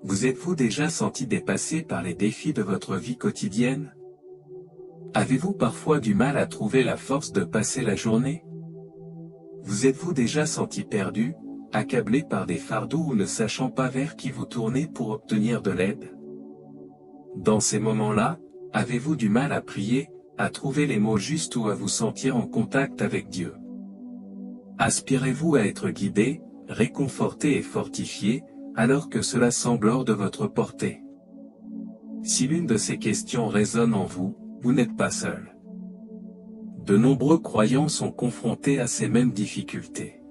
Vous êtes-vous déjà senti dépassé par les défis de votre vie quotidienne? Avez-vous parfois du mal à trouver la force de passer la journée? Vous êtes-vous déjà senti perdu, accablé par des fardeaux ou ne sachant pas vers qui vous tourner pour obtenir de l'aide? Dans ces moments-là, avez-vous du mal à prier, à trouver les mots justes ou à vous sentir en contact avec Dieu? Aspirez-vous à être guidé, réconforté et fortifié, alors que cela semble hors de votre portée? Si l'une de ces questions résonne en vous, vous n'êtes pas seul. De nombreux croyants sont confrontés à ces mêmes difficultés.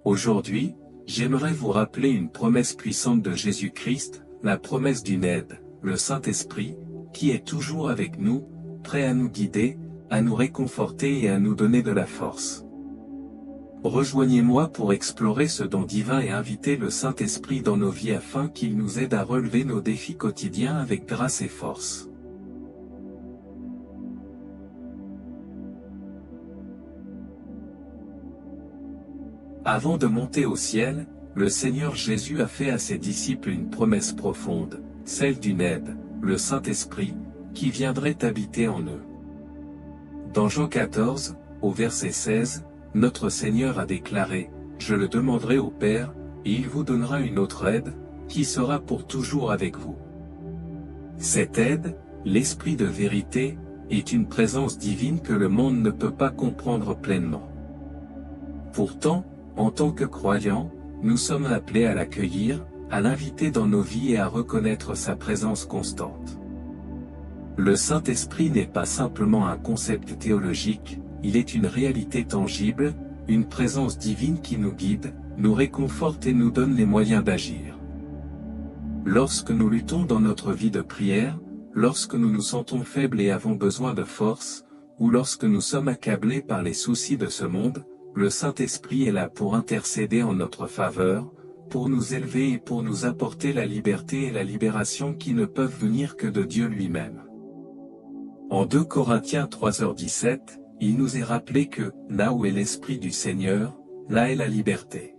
Aujourd'hui, j'aimerais vous rappeler une promesse puissante de Jésus-Christ, la promesse d'une aide, le Saint-Esprit, qui est toujours avec nous, prêt à nous guider, à nous réconforter et à nous donner de la force. Rejoignez-moi pour explorer ce don divin et inviter le Saint-Esprit dans nos vies afin qu'il nous aide à relever nos défis quotidiens avec grâce et force. Avant de monter au ciel, le Seigneur Jésus a fait à ses disciples une promesse profonde, celle d'une aide, le Saint-Esprit, qui viendrait habiter en eux. Dans Jean 14, au verset 16, notre Seigneur a déclaré, « Je le demanderai au Père, et il vous donnera une autre aide, qui sera pour toujours avec vous. » Cette aide, l'Esprit de vérité, est une présence divine que le monde ne peut pas comprendre pleinement. Pourtant, en tant que croyants, nous sommes appelés à l'accueillir, à l'inviter dans nos vies et à reconnaître sa présence constante. Le Saint-Esprit n'est pas simplement un concept théologique, il est une réalité tangible, une présence divine qui nous guide, nous réconforte et nous donne les moyens d'agir. Lorsque nous luttons dans notre vie de prière, lorsque nous nous sentons faibles et avons besoin de force, ou lorsque nous sommes accablés par les soucis de ce monde, le Saint-Esprit est là pour intercéder en notre faveur, pour nous élever et pour nous apporter la liberté et la libération qui ne peuvent venir que de Dieu lui-même. En 2 Corinthiens 3h17, il nous est rappelé que, là où est l'Esprit du Seigneur, là est la liberté.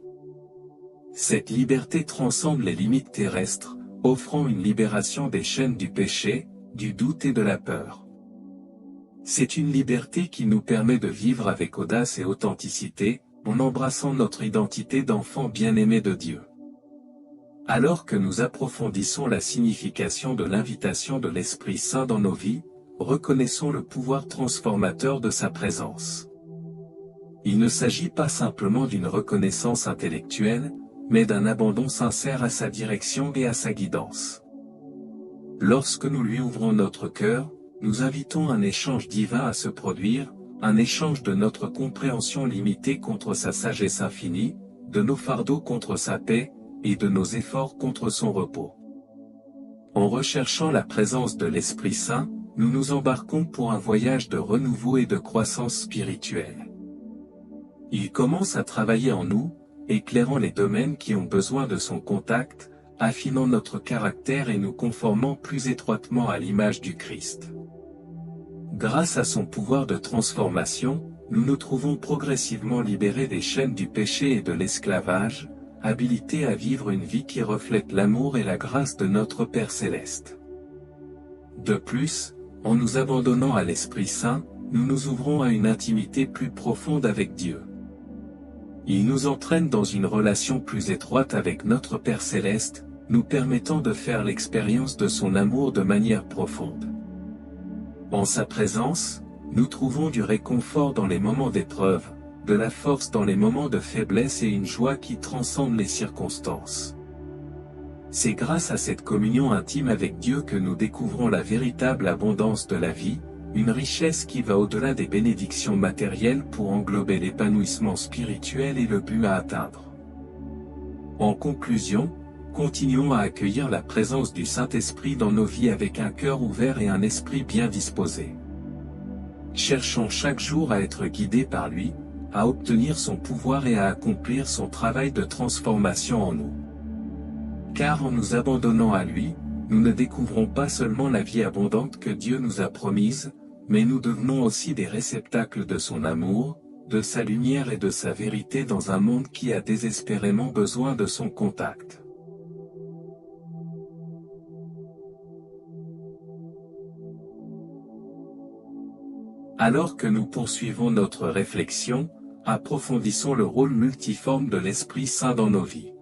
Cette liberté transcende les limites terrestres, offrant une libération des chaînes du péché, du doute et de la peur. C'est une liberté qui nous permet de vivre avec audace et authenticité, en embrassant notre identité d'enfant bien-aimé de Dieu. Alors que nous approfondissons la signification de l'invitation de l'Esprit Saint dans nos vies, reconnaissons le pouvoir transformateur de sa présence. Il ne s'agit pas simplement d'une reconnaissance intellectuelle, mais d'un abandon sincère à sa direction et à sa guidance. Lorsque nous lui ouvrons notre cœur, nous invitons un échange divin à se produire, un échange de notre compréhension limitée contre sa sagesse infinie, de nos fardeaux contre sa paix, et de nos efforts contre son repos. En recherchant la présence de l'Esprit Saint, nous nous embarquons pour un voyage de renouveau et de croissance spirituelle. Il commence à travailler en nous, éclairant les domaines qui ont besoin de son contact, affinant notre caractère et nous conformant plus étroitement à l'image du Christ. Grâce à son pouvoir de transformation, nous nous trouvons progressivement libérés des chaînes du péché et de l'esclavage, habilités à vivre une vie qui reflète l'amour et la grâce de notre Père Céleste. De plus, en nous abandonnant à l'Esprit Saint, nous nous ouvrons à une intimité plus profonde avec Dieu. Il nous entraîne dans une relation plus étroite avec notre Père Céleste, nous permettant de faire l'expérience de son amour de manière profonde. En sa présence, nous trouvons du réconfort dans les moments d'épreuve, de la force dans les moments de faiblesse et une joie qui transcende les circonstances. C'est grâce à cette communion intime avec Dieu que nous découvrons la véritable abondance de la vie, une richesse qui va au-delà des bénédictions matérielles pour englober l'épanouissement spirituel et le but à atteindre. En conclusion, continuons à accueillir la présence du Saint-Esprit dans nos vies avec un cœur ouvert et un esprit bien disposé. Cherchons chaque jour à être guidés par lui, à obtenir son pouvoir et à accomplir son travail de transformation en nous. Car en nous abandonnant à lui, nous ne découvrons pas seulement la vie abondante que Dieu nous a promise, mais nous devenons aussi des réceptacles de son amour, de sa lumière et de sa vérité dans un monde qui a désespérément besoin de son contact. Alors que nous poursuivons notre réflexion, approfondissons le rôle multiforme de l'Esprit Saint dans nos vies.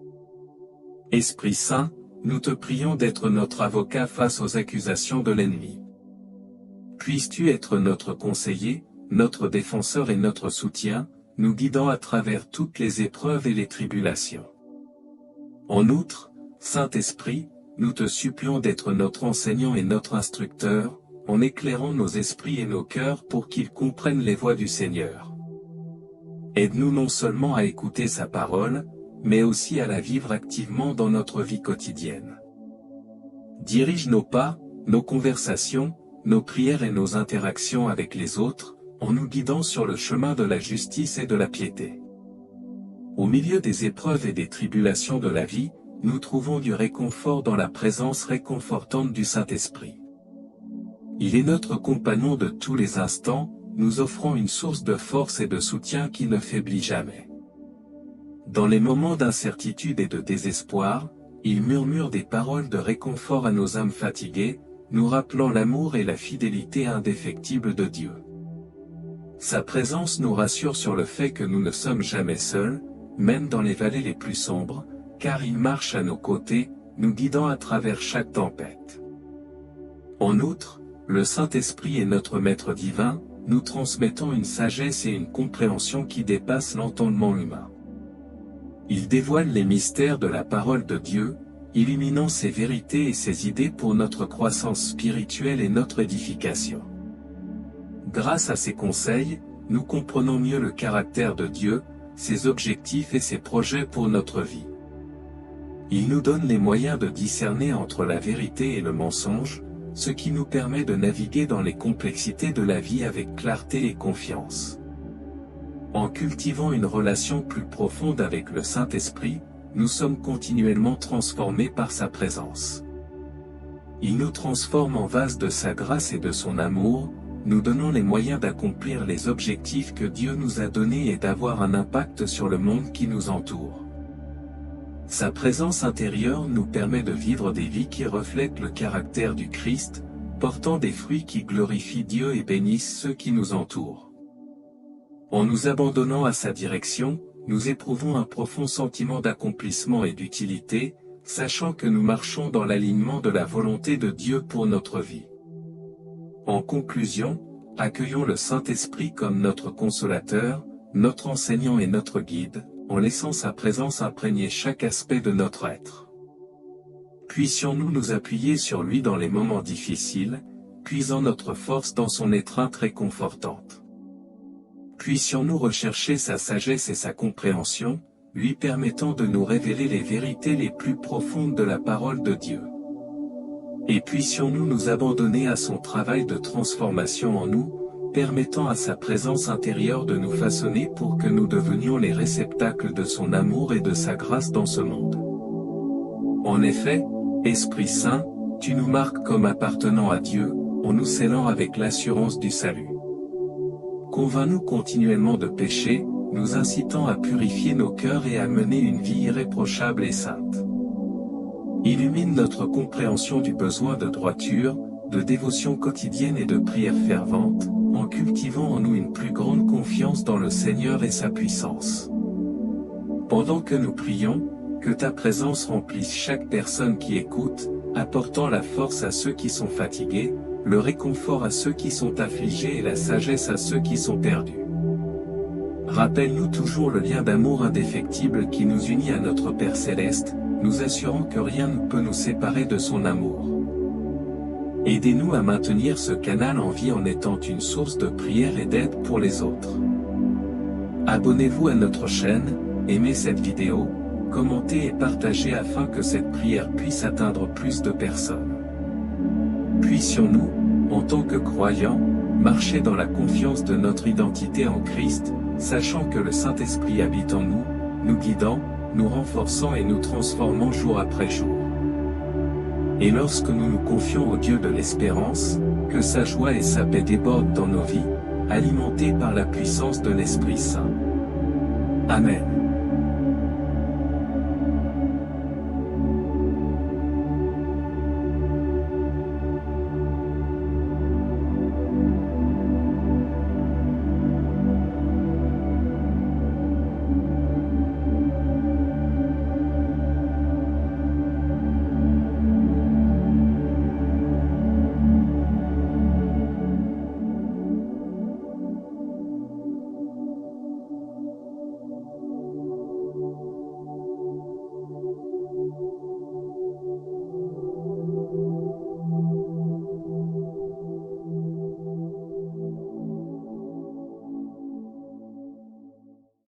Esprit Saint, nous te prions d'être notre avocat face aux accusations de l'ennemi. Puisses-tu être notre conseiller, notre défenseur et notre soutien, nous guidant à travers toutes les épreuves et les tribulations. En outre, Saint-Esprit, nous te supplions d'être notre enseignant et notre instructeur, en éclairant nos esprits et nos cœurs pour qu'ils comprennent les voies du Seigneur. Aide-nous non seulement à écouter sa parole, mais aussi à la vivre activement dans notre vie quotidienne. Dirige nos pas, nos conversations, nos prières et nos interactions avec les autres, en nous guidant sur le chemin de la justice et de la piété. Au milieu des épreuves et des tribulations de la vie, nous trouvons du réconfort dans la présence réconfortante du Saint-Esprit. Il est notre compagnon de tous les instants, nous offrant une source de force et de soutien qui ne faiblit jamais. Dans les moments d'incertitude et de désespoir, il murmure des paroles de réconfort à nos âmes fatiguées, nous rappelant l'amour et la fidélité indéfectible de Dieu. Sa présence nous rassure sur le fait que nous ne sommes jamais seuls, même dans les vallées les plus sombres, car il marche à nos côtés, nous guidant à travers chaque tempête. En outre, le Saint-Esprit est notre Maître divin, nous transmettant une sagesse et une compréhension qui dépassent l'entendement humain. Il dévoile les mystères de la parole de Dieu, illuminant ses vérités et ses idées pour notre croissance spirituelle et notre édification. Grâce à ses conseils, nous comprenons mieux le caractère de Dieu, ses objectifs et ses projets pour notre vie. Il nous donne les moyens de discerner entre la vérité et le mensonge, ce qui nous permet de naviguer dans les complexités de la vie avec clarté et confiance. En cultivant une relation plus profonde avec le Saint-Esprit, nous sommes continuellement transformés par sa présence. Il nous transforme en vase de sa grâce et de son amour, nous donnant les moyens d'accomplir les objectifs que Dieu nous a donnés et d'avoir un impact sur le monde qui nous entoure. Sa présence intérieure nous permet de vivre des vies qui reflètent le caractère du Christ, portant des fruits qui glorifient Dieu et bénissent ceux qui nous entourent. En nous abandonnant à sa direction, nous éprouvons un profond sentiment d'accomplissement et d'utilité, sachant que nous marchons dans l'alignement de la volonté de Dieu pour notre vie. En conclusion, accueillons le Saint-Esprit comme notre consolateur, notre enseignant et notre guide, en laissant sa présence imprégner chaque aspect de notre être. Puissions-nous nous appuyer sur lui dans les moments difficiles, puisant notre force dans son étreinte réconfortante. Puissions-nous rechercher sa sagesse et sa compréhension, lui permettant de nous révéler les vérités les plus profondes de la parole de Dieu. Et puissions-nous nous abandonner à son travail de transformation en nous, permettant à sa présence intérieure de nous façonner pour que nous devenions les réceptacles de son amour et de sa grâce dans ce monde. En effet, Esprit Saint, tu nous marques comme appartenant à Dieu, en nous scellant avec l'assurance du salut. Convainc-nous continuellement de pécher, nous incitant à purifier nos cœurs et à mener une vie irréprochable et sainte. Illumine notre compréhension du besoin de droiture, de dévotion quotidienne et de prière fervente, en cultivant en nous une plus grande confiance dans le Seigneur et sa puissance. Pendant que nous prions, que ta présence remplisse chaque personne qui écoute, apportant la force à ceux qui sont fatigués, le réconfort à ceux qui sont affligés et la sagesse à ceux qui sont perdus. Rappelle-nous toujours le lien d'amour indéfectible qui nous unit à notre Père Céleste, nous assurant que rien ne peut nous séparer de son amour. Aidez-nous à maintenir ce canal en vie en étant une source de prière et d'aide pour les autres. Abonnez-vous à notre chaîne, aimez cette vidéo, commentez et partagez afin que cette prière puisse atteindre plus de personnes. Puissions-nous, en tant que croyants, marcher dans la confiance de notre identité en Christ, sachant que le Saint-Esprit habite en nous, nous guidant, nous renforçant et nous transformant jour après jour. Et lorsque nous nous confions au Dieu de l'espérance, que sa joie et sa paix débordent dans nos vies, alimentées par la puissance de l'Esprit Saint. Amen.